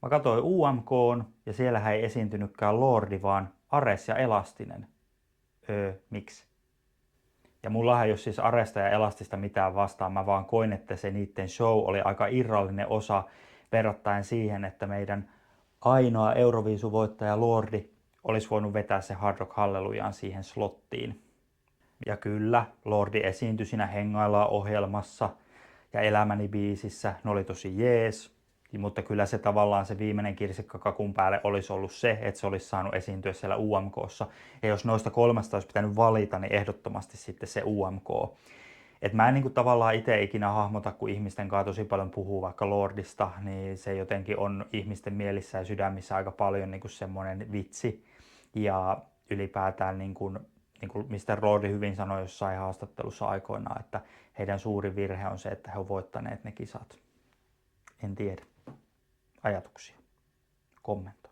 Mä katsoin UMK:n ja siellähän ei esiintynytkään Lordi, vaan Ares ja Elastinen. Miksi? Ja mullahan ei ole siis Aresta ja Elastista mitään vastaan, mä vaan koin, että se niiden show oli aika irrallinen osa verrattain siihen, että meidän ainoa Euroviisuvoittaja Lordi olisi voinut vetää se Hard Rock Hallelujaan siihen slottiin. Ja kyllä, Lordi esiintyi siinä Hengaillaan ohjelmassa ja Elämäni biisissä, ne oli tosi jees. Mutta kyllä se tavallaan se viimeinen kirsikka kakun päälle olisi ollut se, että se olisi saanut esiintyä siellä UMK:ssa. Ja jos noista kolmesta olisi pitänyt valita, niin ehdottomasti sitten se UMK. Et mä en niinku tavallaan itse ikinä hahmota, kun ihmisten kanssa tosi paljon puhuu vaikka Lordista, niin se jotenkin on ihmisten mielissä ja sydämissä aika paljon niinku semmoinen vitsi. Ja ylipäätään, niin kuin Mr. Lordi hyvin sanoi jossain haastattelussa aikoinaan, että heidän suuri virhe on se, että he ovat voittaneet ne kisat. En tiedä. Ajatuksia. Kommentoida.